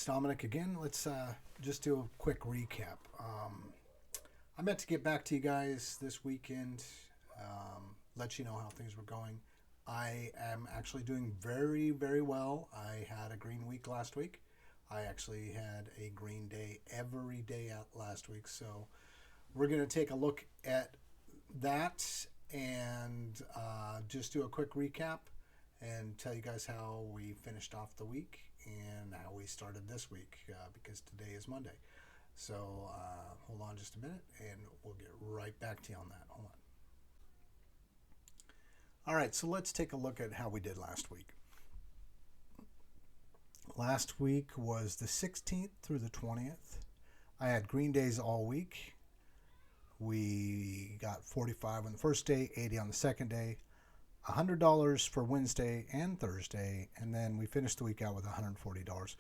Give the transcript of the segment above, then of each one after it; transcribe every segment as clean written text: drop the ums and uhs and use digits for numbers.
It's Dominic again. Let's just do a quick recap. I meant to get back to you guys this weekend, let you know how things were going. I am actually doing very, very well. I had a green week last week. I actually had a green day every day out last week. So we're going to take a look at that and just do a quick recap and tell you guys how we finished off the week and how we started this week because today is Monday. So hold on just a minute and we'll get right back to you on that. Hold on. All right, so let's take a look at how we did last week. Last week was the 16th through the 20th. I had green days all week. We got 45 on the first day, 80 on the second day, $100 for Wednesday and Thursday, and then we finished the week out with $140.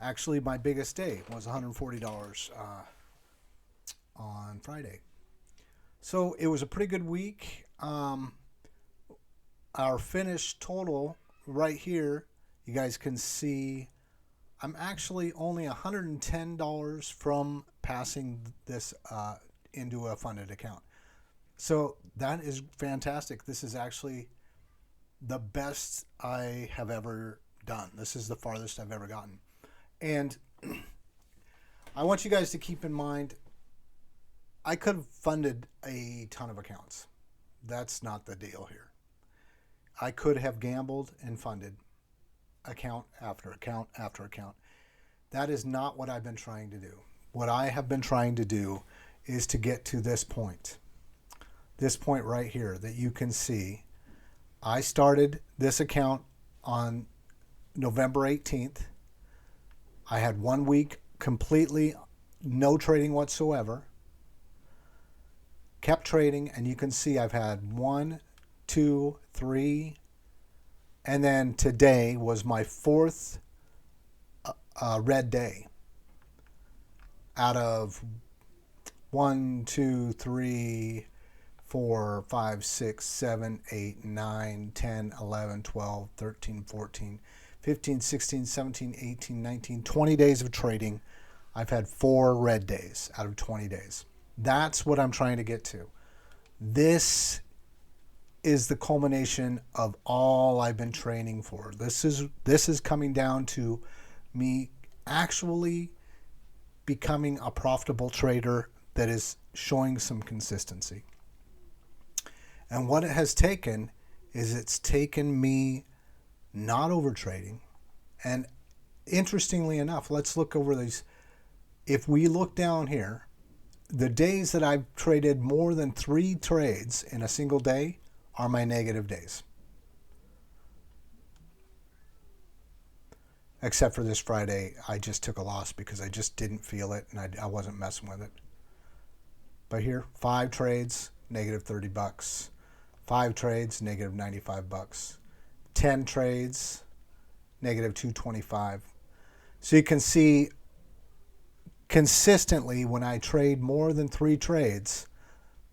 Actually, my biggest day was $140 on Friday. So it was a pretty good week. Our finished total right here, you guys can see I'm actually only $110 from passing this into a funded account. So that is fantastic. This is actually the best I have ever done. This is the farthest I've ever gotten. And I want you guys to keep in mind, I could have funded a ton of accounts. That's not the deal here. I could have gambled and funded account after account after account. That is not what I've been trying to do. What I have been trying to do is to get to this point right here that you can see. I started this account on November 18th. I had 1 week completely no trading whatsoever. Kept trading, and you can see I've had 1, 2, 3, and then today was my fourth red day out of 1, 2, 3, 4, 5, 6, 7, 8, 9, 10, 11, 12, 13, 14, 15, 16, 17, 18, 19, 20 days of trading. I've had 4 red days out of 20 days. That's what I'm trying to get to. This is the culmination of all I've been training for. This is coming down to me actually becoming a profitable trader that is showing some consistency. And what it has taken is it's taken me not overtrading. And interestingly enough, let's look over these. If we look down here, the days that I've traded more than 3 trades in a single day are my negative days. Except for this Friday, I just took a loss because I just didn't feel it and I wasn't messing with it. But here, 5 trades, negative $30. 5 trades, negative $95. 10 trades, negative $225. So you can see consistently when I trade more than 3 trades,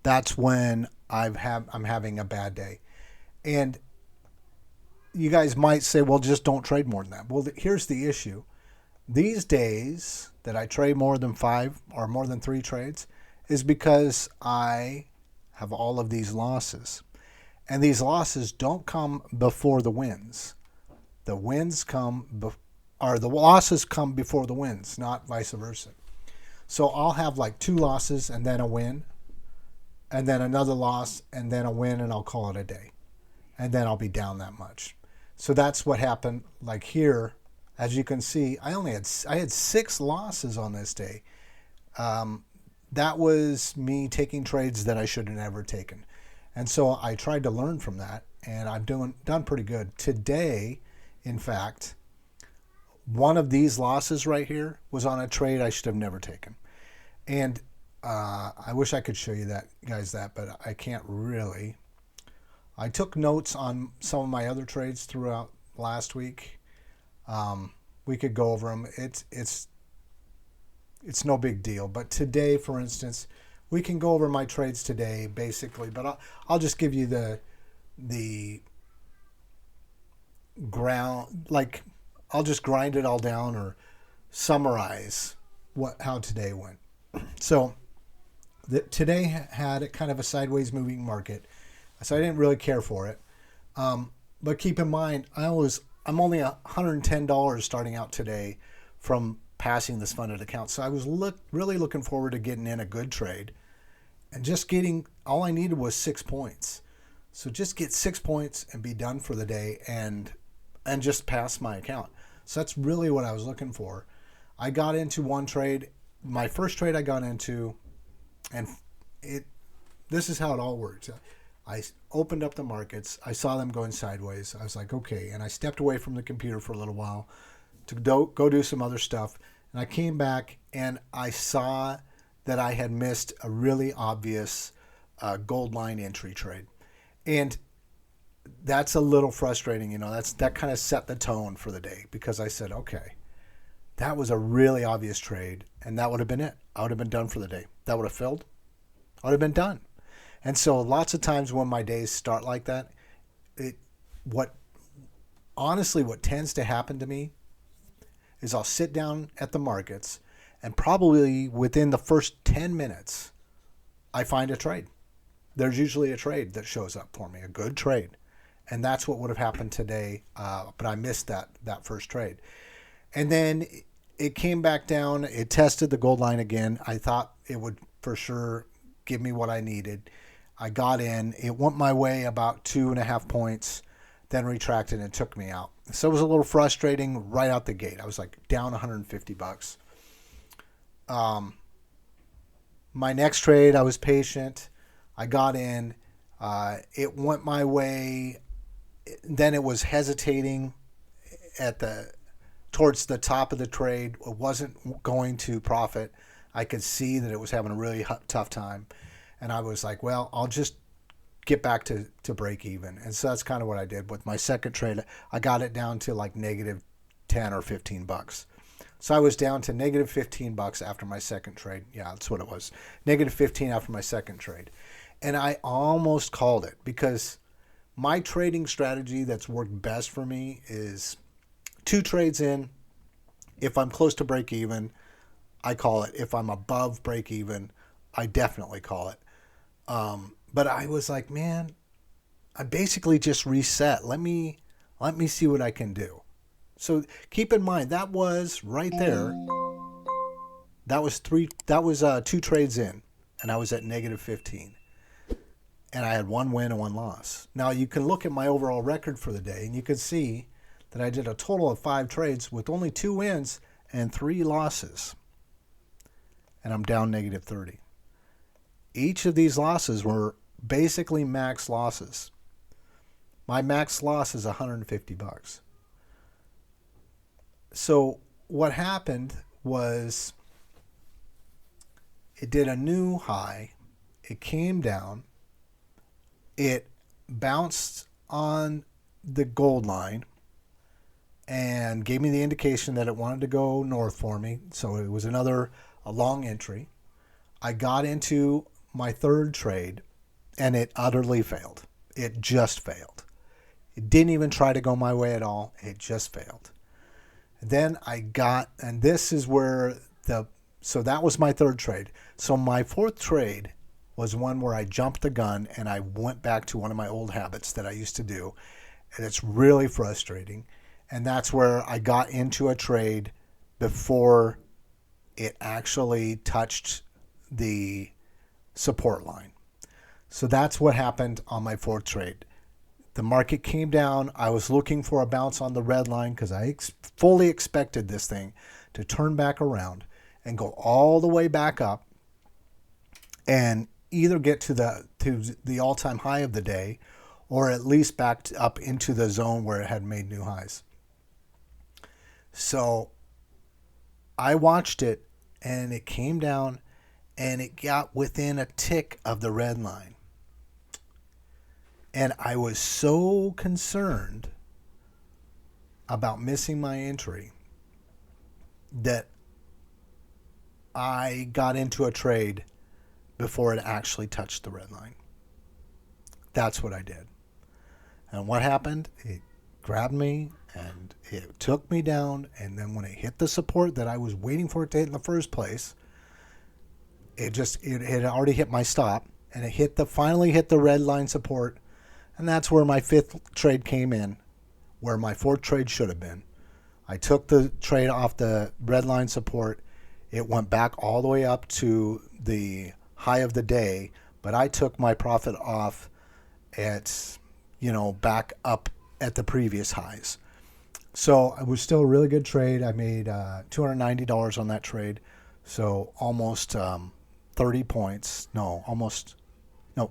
that's when I'm having a bad day. And you guys might say, well, just don't trade more than that. Well, here's the issue. These days that I trade more than 5 or more than 3 trades is because I have all of these losses. And these losses don't come before the wins. The losses come before the wins, not vice versa. So I'll have like 2 losses and then a win, and then another loss and then a win, and I'll call it a day. And then I'll be down that much. So that's what happened. Like here, as you can see, I had 6 losses on this day. That was me taking trades that I should have never taken. And so I tried to learn from that, and I've done pretty good. Today, in fact, one of these losses right here was on a trade I should have never taken. And I wish I could show you guys, but I can't really. I took notes on some of my other trades throughout last week. We could go over them. It's no big deal. But today, for instance, we can go over my trades today, basically. But I'll just give you the ground, like I'll just grind it all down or summarize how today went. So today had a kind of a sideways moving market, so I didn't really care for it. But keep in mind, I'm only $110 starting out today from passing this funded account. So I was really looking forward to getting in a good trade, and just all I needed was 6 points. So just get 6 points and be done for the day, and just pass my account. So that's really what I was looking for. I got into one trade, my first trade I got into, and this is how it all works. I opened up the markets. I saw them going sideways. I was like, okay. And I stepped away from the computer for a little while to go do some other stuff. And I came back and I saw that I had missed a really obvious gold line entry trade. And that's a little frustrating. That kind of set the tone for the day, because I said, okay, that was a really obvious trade. And that would have been it. I would have been done for the day. That would have filled. I would have been done. And so lots of times when my days start like that, what tends to happen to me is I'll sit down at the markets, and probably within the first 10 minutes, I find a trade. There's usually a trade that shows up for me, a good trade. And that's what would have happened today, but I missed that first trade. And then it came back down. It tested the gold line again. I thought it would for sure give me what I needed. I got in. It went my way about 2.5 points, then retracted and took me out. So it was a little frustrating right out the gate. I was like down $150. My next trade, I was patient. I got in. It went my way. Then it was hesitating towards the top of the trade. It wasn't going to profit. I could see that it was having a really tough time. And I was like, well, I'll just get back to break even. And so that's kind of what I did with my second trade. I got it down to like negative 10 or $15. So I was down to negative $15 after my second trade. Yeah, that's what it was. Negative 15 after my second trade. And I almost called it, because my trading strategy that's worked best for me is 2 trades in. If I'm close to break even, I call it. If I'm above break even, I definitely call it. But I was like, man, I basically just reset. Let me see what I can do. So keep in mind, that was right there. That was 2 trades in, and I was at negative 15. And I had 1 win and 1 loss. Now you can look at my overall record for the day, and you can see that I did a total of 5 trades with only 2 wins and 3 losses. And I'm down negative 30. Each of these losses were basically max losses. My max loss is $150. So what happened was it did a new high. It came down. It bounced on the gold line and gave me the indication that it wanted to go north for me. So it was a long entry. I got into my third trade, and it utterly failed. It just failed. It didn't even try to go my way at all. It just failed. Then and this is where so that was my third trade. So my fourth trade was one where I jumped the gun and I went back to one of my old habits that I used to do. And it's really frustrating. And that's where I got into a trade before it actually touched the support line. So that's what happened on my fourth trade. The market came down. I was looking for a bounce on the red line because I fully expected this thing to turn back around and go all the way back up and either get to the all-time high of the day, or at least back up into the zone where it had made new highs. So I watched it, and it came down, and it got within a tick of the red line. And I was so concerned about missing my entry that I got into a trade before it actually touched the red line. That's what I did. And what happened? It grabbed me and it took me down. And then when it hit the support that I was waiting for it to hit in the first place, it had already hit my stop, and it finally hit the red line support, and that's where my fifth trade came in, where my fourth trade should have been. I took the trade off the red line support. It went back all the way up to the high of the day, but I took my profit off at, back up at the previous highs. So it was still a really good trade. I made $290 on that trade. So almost 30 points. No,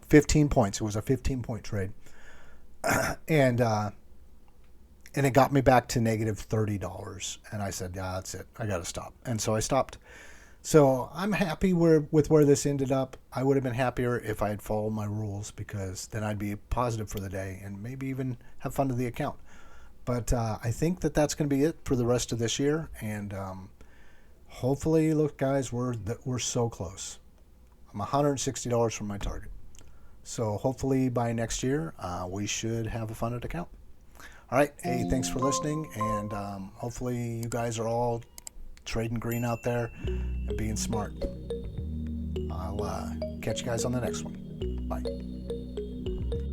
15 points. It was a 15-point trade. And it got me back to negative $30. And I said, yeah, that's it. I got to stop. And so I stopped. So I'm happy with where this ended up. I would have been happier if I had followed my rules, because then I'd be positive for the day and maybe even have fun to the account. But I think that's going to be it for the rest of this year. And hopefully, look, guys, we're so close. I'm $160 from my target. So hopefully by next year, we should have a funded account. All right. Hey, thanks for listening. And hopefully you guys are all trading green out there and being smart. I'll catch you guys on the next one. Bye.